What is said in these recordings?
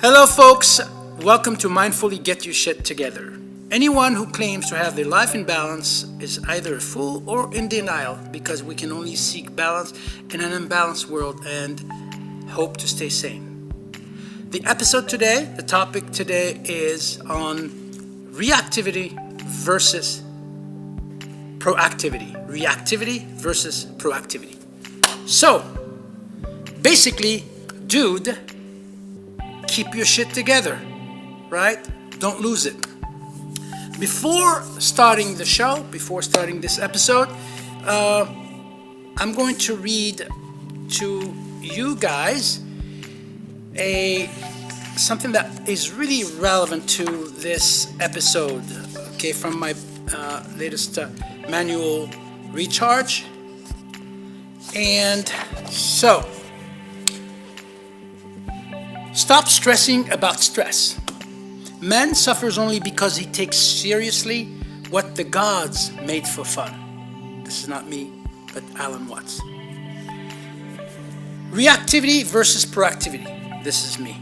Hello folks, welcome to Mindfully Get Your Shit Together. Anyone who claims to have their life in balance is either a fool or in denial, because we can only seek balance in an imbalanced world and hope to stay sane. The topic today is on reactivity versus proactivity. Reactivity versus proactivity. So, basically, dude, keep your shit together, right? Don't lose it. Before starting the show, before starting this episode, I'm going to read to you guys something that is really relevant to this episode, okay, from my latest manual recharge. And so, stop stressing about stress. Man suffers only because he takes seriously what the gods made for fun. This is not me, but Alan Watts. Reactivity versus proactivity. This is me.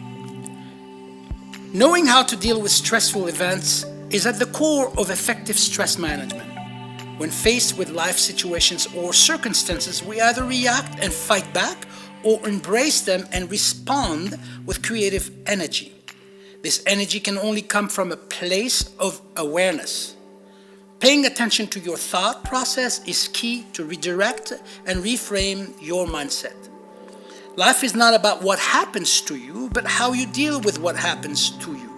Knowing how to deal with stressful events is at the core of effective stress management. When faced with life situations or circumstances, we either react and fight back or embrace them and respond with creative energy. This energy can only come from a place of awareness. Paying attention to your thought process is key to redirect and reframe your mindset. Life is not about what happens to you, but how you deal with what happens to you.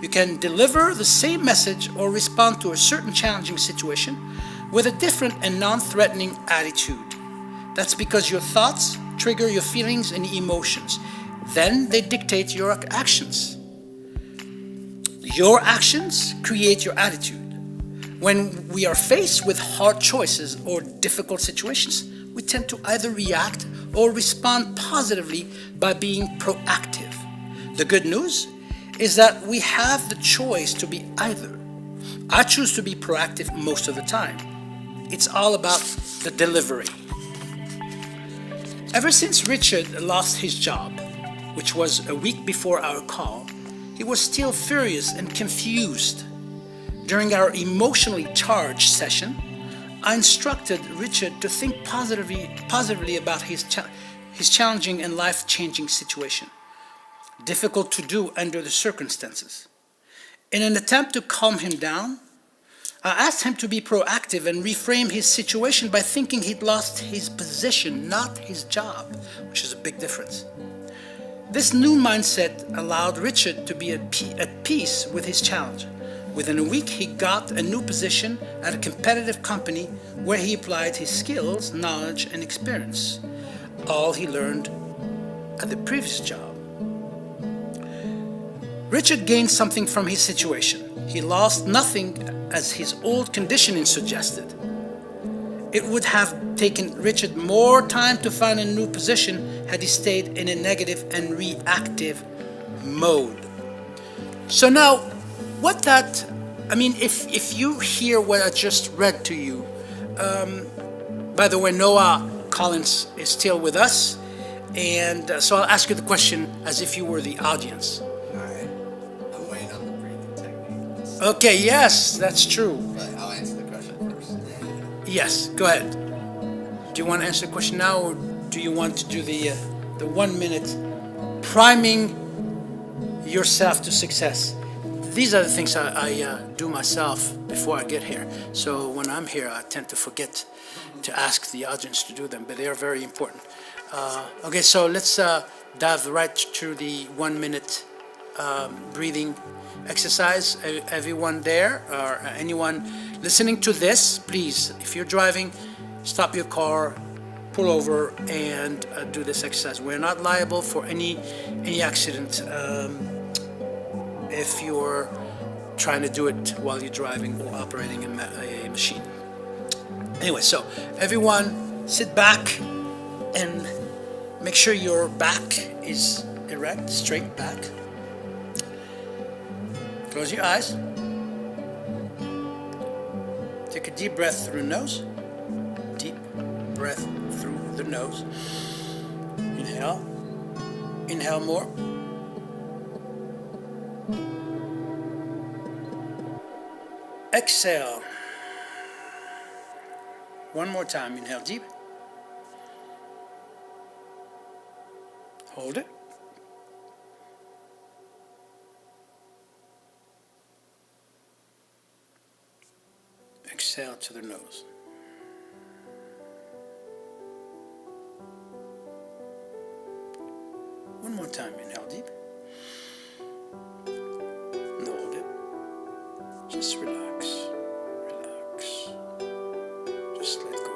You can deliver the same message or respond to a certain challenging situation with a different and non-threatening attitude. That's because your thoughts trigger your feelings and emotions. Then they dictate your actions. Your actions create your attitude. When we are faced with hard choices or difficult situations, we tend to either react or respond positively by being proactive. The good news is that we have the choice to be either. I choose to be proactive most of the time. It's all about the delivery. Ever since Richard lost his job, which was a week before our call, he was still furious and confused. During our emotionally charged session, I instructed Richard to think positively about his challenging and life-changing situation. Difficult to do under the circumstances. In an attempt to calm him down, I asked him to be proactive and reframe his situation by thinking he'd lost his position, not his job, which is a big difference. This new mindset allowed Richard to be at peace with his challenge. Within a week, he got a new position at a competitive company where he applied his skills, knowledge, and experience, all he learned at the previous job. Richard gained something from his situation. He lost nothing, as his old conditioning suggested. It would have taken Richard more time to find a new position had he stayed in a negative and reactive mode. So now, if you hear what I just read to you, by the way, Noah Collins is still with us, and so I'll ask you the question as if you were the audience. I'm waiting on the breathing technique. Okay, yes, that's true. But I'll answer the question first. Yes, go ahead. Do you want to answer the question now, or do you want to do the 1 minute priming yourself to success? These are the things I do myself before I get here. So when I'm here, I tend to forget to ask the audience to do them, but they are very important. Okay, so let's dive right to the 1 minute breathing exercise. Everyone there, or anyone listening to this, please, if you're driving, stop your car, pull over, and do this exercise. We're not liable for any accident if you're trying to do it while you're driving or operating a machine. Anyway, so everyone sit back and make sure your back is erect, straight back. Close your eyes. Take a deep breath through the nose. Deep breath through the nose. Inhale. Inhale more. Exhale. One more time. Inhale deep. Hold it. Exhale to the nose. One more time. Inhale deep. And hold it. Just relax. Relax. Just let go.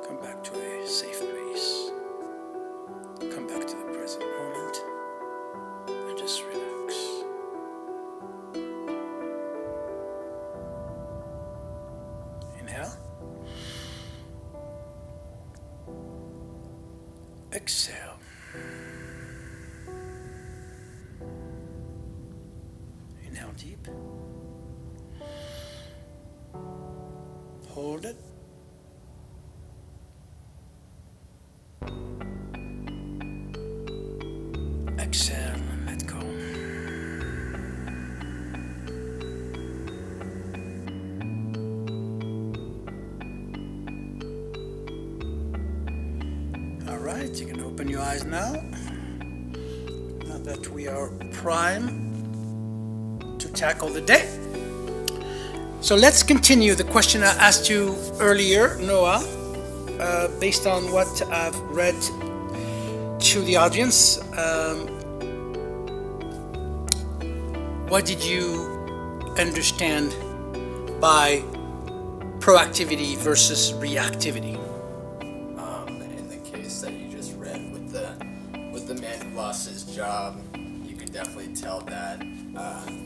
Come back to a safe place. Come back to the present moment. And just relax. Inhale. Exhale. Inhale deep. Hold it. Exhale and let go. All right, you can open your eyes now. Now that we are prime to tackle the day. So let's continue the question I asked you earlier, Noah, based on what I've read to the audience. What did you understand by proactivity versus reactivity? In the case that you just read with the man who lost his job, you could definitely tell that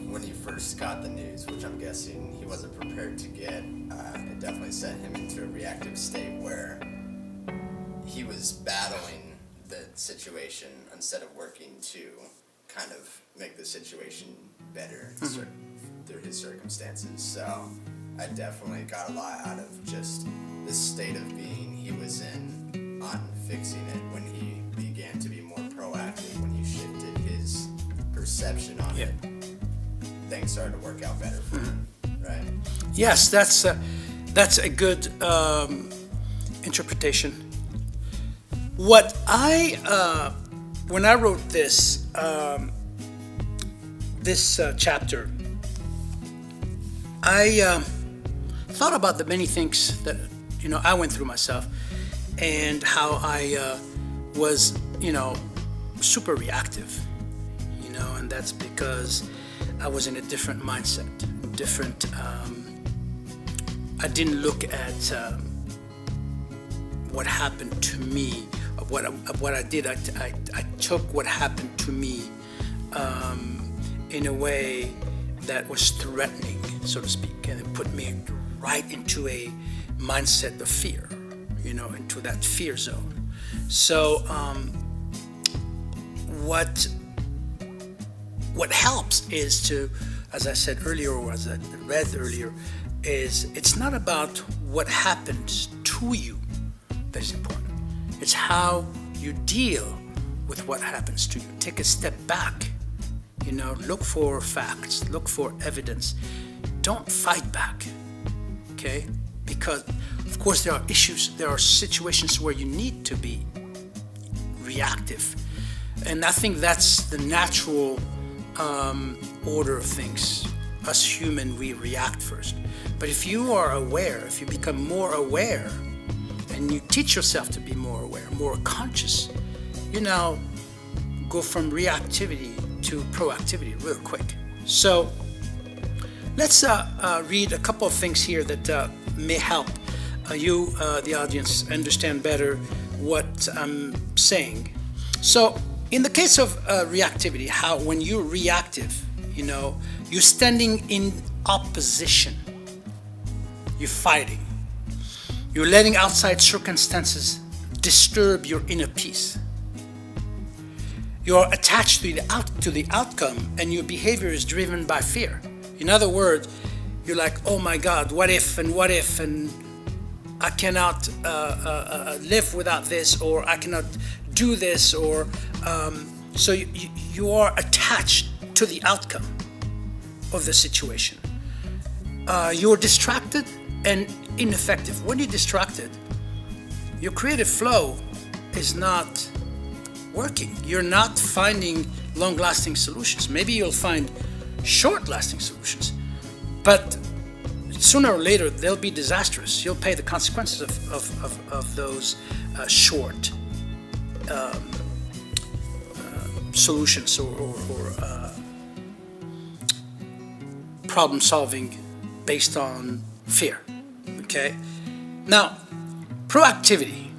when he first got the news, which I'm guessing he wasn't prepared to get, it definitely sent him into a reactive state where he was battling the situation instead of working to kind of make the situation better through his circumstances. So I definitely got a lot out of just the state of being he was in on fixing it when he began to be more proactive, when he shifted his perception on it. Things started to work out better for him, right? Yes, that's a good interpretation. What when I wrote this chapter, I thought about the many things that I went through myself, and how I was super reactive, and that's because I was in a different mindset, different. I didn't look at what happened to me. What I did, I took what happened to me in a way that was threatening, so to speak, and it put me right into a mindset of fear, into that fear zone. So what helps is to, as I said earlier, or as I read earlier, is it's not about what happens to you that is important. It's how you deal with what happens to you. Take a step back, look for facts, look for evidence. Don't fight back, okay? Because, of course, there are issues, there are situations where you need to be reactive. And I think that's the natural order of things. Us human, we react first. But if you are aware, if you become more aware, and you teach yourself to be more aware, more conscious, you now go from reactivity to proactivity real quick. So let's read a couple of things here that may help you, the audience, understand better what I'm saying. So in the case of reactivity, how when you're reactive, you're standing in opposition, you're fighting. You're letting outside circumstances disturb your inner peace. You're attached to the outcome, and your behavior is driven by fear. In other words, you're like, oh my God, what if, and I cannot live without this, or I cannot do this, or So you are attached to the outcome of the situation. You're distracted and ineffective. When you're distracted, your creative flow is not working. You're not finding long-lasting solutions. Maybe you'll find short-lasting solutions, but sooner or later they'll be disastrous. You'll pay the consequences of those short solutions or problem solving based on fear. Okay? Now, proactivity.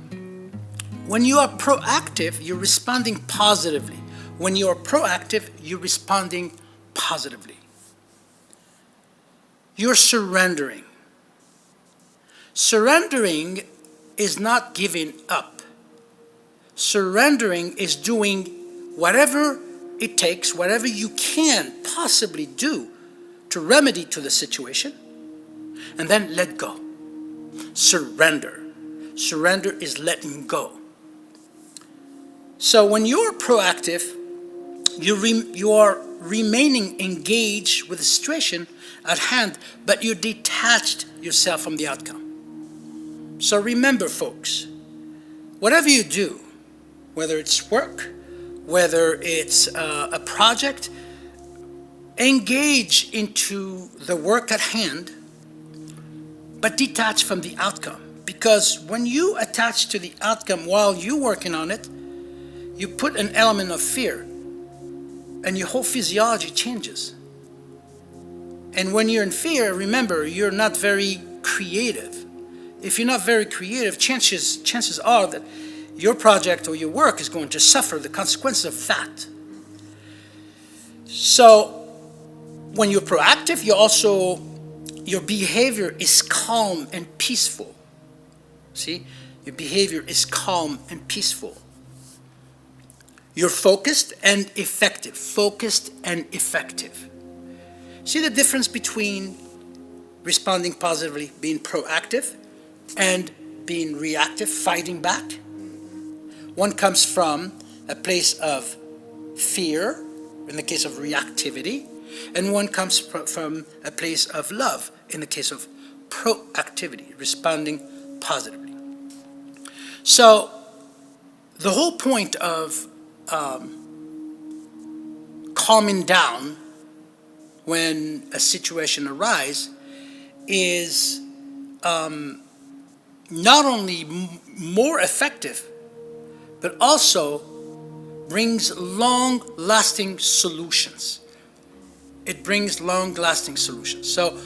When you are proactive, you're responding positively. When you are proactive, you're responding positively. You're surrendering. Surrendering is not giving up. Surrendering is doing whatever it takes, whatever you can possibly do to remedy to the situation, and then let go. Surrender. Surrender is letting go. So when you're proactive, you are remaining engaged with the situation at hand, but you detached yourself from the outcome. So remember, folks, whatever you do, whether it's work, whether it's a project, engage into the work at hand, but detach from the outcome. Because when you attach to the outcome while you're working on it, you put an element of fear, and your whole physiology changes. And when you're in fear, remember, you're not very creative. If you're not very creative, chances are that your project or your work is going to suffer the consequences of that. So when you're proactive, your behavior is calm and peaceful. See? Your behavior is calm and peaceful. You're focused and effective. Focused and effective. See the difference between responding positively, being proactive, and being reactive, fighting back? One comes from a place of fear, in the case of reactivity, and one comes from a place of love, in the case of proactivity, responding positively. So the whole point of calming down when a situation arises is not only more effective, but also brings long-lasting solutions. It brings long-lasting solutions. So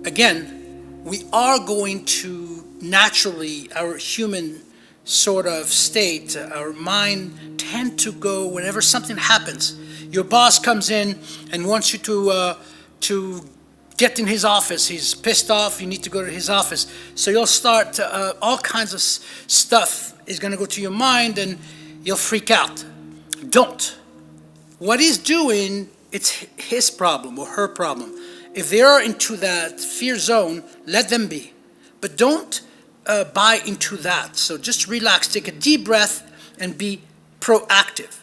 again, we are going to naturally, our human sort of state, our mind tend to go whenever something happens. Your boss comes in and wants you to get in his office. He's pissed off. You need to go to his office. So you'll start all kinds of stuff is going to go to your mind, and you'll freak out. Don't. What he's doing, it's his problem or her problem. If they are into that fear zone, let them be. But don't buy into that. So just relax, take a deep breath, and be proactive.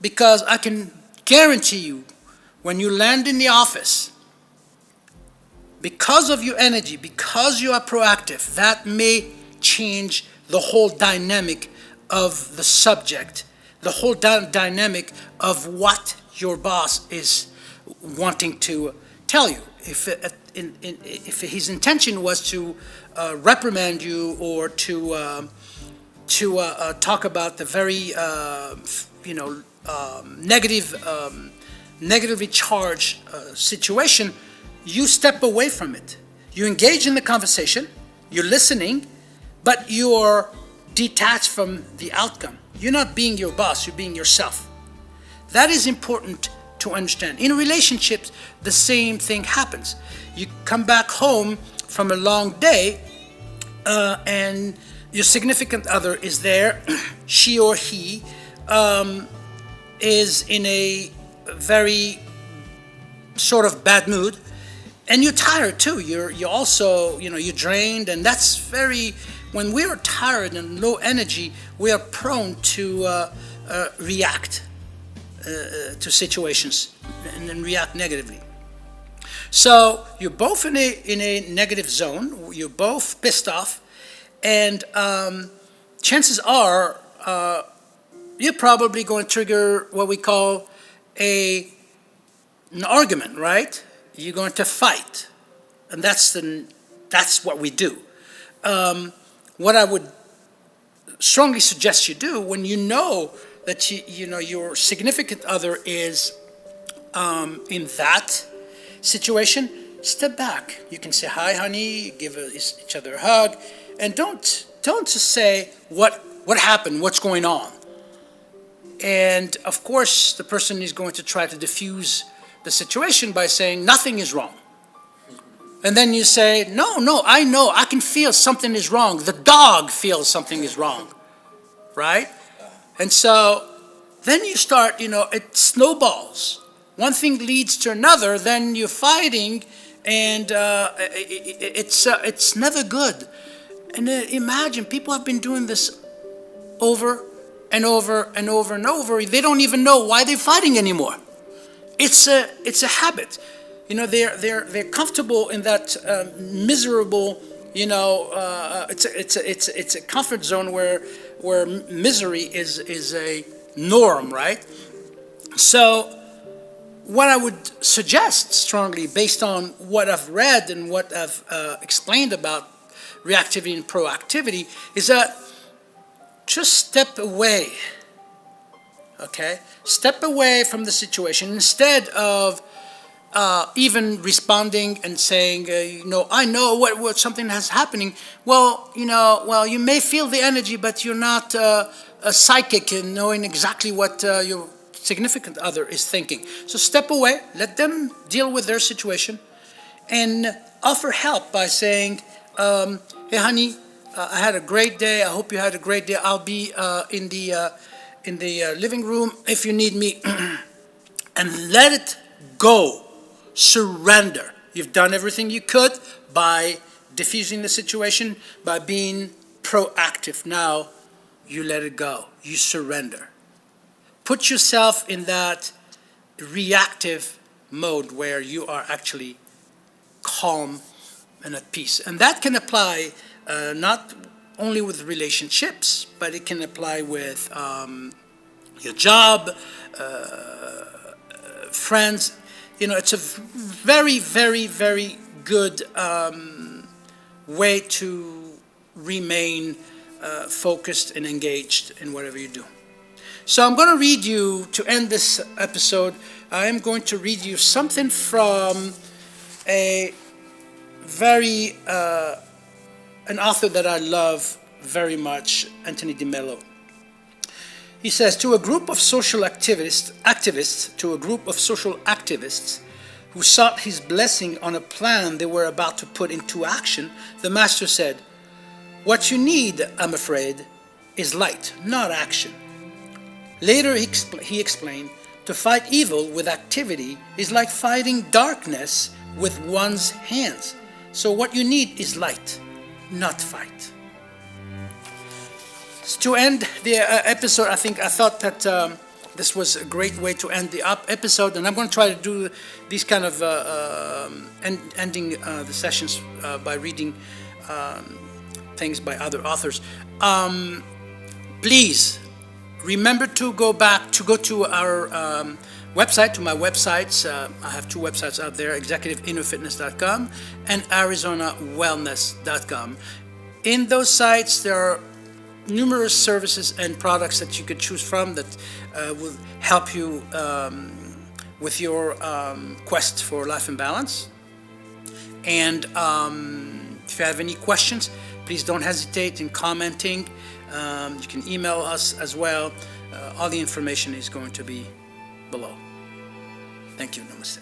Because I can guarantee you, when you land in the office, because of your energy, because you are proactive, that may change the whole dynamic of the subject, the whole dynamic of what your boss is wanting to tell you. If his intention was to reprimand you or to talk about the very negatively charged situation, you step away from it. You engage in the conversation, you're listening, but you're detached from the outcome. You're not being your boss, you're being yourself. That is important to understand. In relationships, the same thing happens. You come back home from a long day, and your significant other is there. She or he is in a very sort of bad mood, and you're tired too. You're also, you're drained, and that's very. When we are tired and low energy, we are prone to react. to situations and then react negatively. So you're both in a negative zone. You're both pissed off, and chances are you're probably going to trigger what we call an argument, right? You're going to fight, and that's what we do. What I would strongly suggest you do when you know that your significant other is in that situation, step back. You can say, "Hi, honey," give each other a hug, and don't just say what happened, what's going on. And of course, the person is going to try to diffuse the situation by saying nothing is wrong. And then you say, no, I know, I can feel something is wrong. The dog feels something is wrong, right? And so then you start, it snowballs. One thing leads to another, then you're fighting, and it's never good. And imagine, people have been doing this over and over and over and over. They don't even know why they're fighting anymore. It's a habit. They're comfortable in that miserable. It's a comfort zone where misery is a norm, right? So what I would suggest strongly, based on what I've read and what I've explained about reactivity and proactivity, is that just step away. Okay? Step away from the situation instead of even responding and saying, I know what something is happening. Well, you may feel the energy, but you're not a psychic in knowing exactly what your significant other is thinking. So step away, let them deal with their situation, and offer help by saying, "Hey, honey, I had a great day. I hope you had a great day. I'll be in the living room if you need me," and let it go. Surrender. You've done everything you could by diffusing the situation, by being proactive. Now you let it go. You surrender. Put yourself in that reactive mode where you are actually calm and at peace. And that can apply not only with relationships, but it can apply with your job, friends. It's a very, very, very good way to remain focused and engaged in whatever you do. So I'm going to read you, to end this episode, I am going to read you something from a very, an author that I love very much, Anthony de Mello. He says, to a group of social activists who sought his blessing on a plan they were about to put into action, the master said, "What you need, I'm afraid, is light, not action." Later he explained, to fight evil with activity is like fighting darkness with one's hands. So what you need is light, not fight. To end the episode, I thought that this was a great way to end the episode, and I'm going to try to do these kind of ending the sessions by reading things by other authors. Please remember to go to our website, to my websites. I have two websites out there, executiveinnerfitness.com and arizonawellness.com. In those sites, there are numerous services and products that you could choose from that will help you with your quest for life and balance. And if you have any questions, please don't hesitate in commenting. You can email us as well. All the information is going to be below. Thank you. Namaste.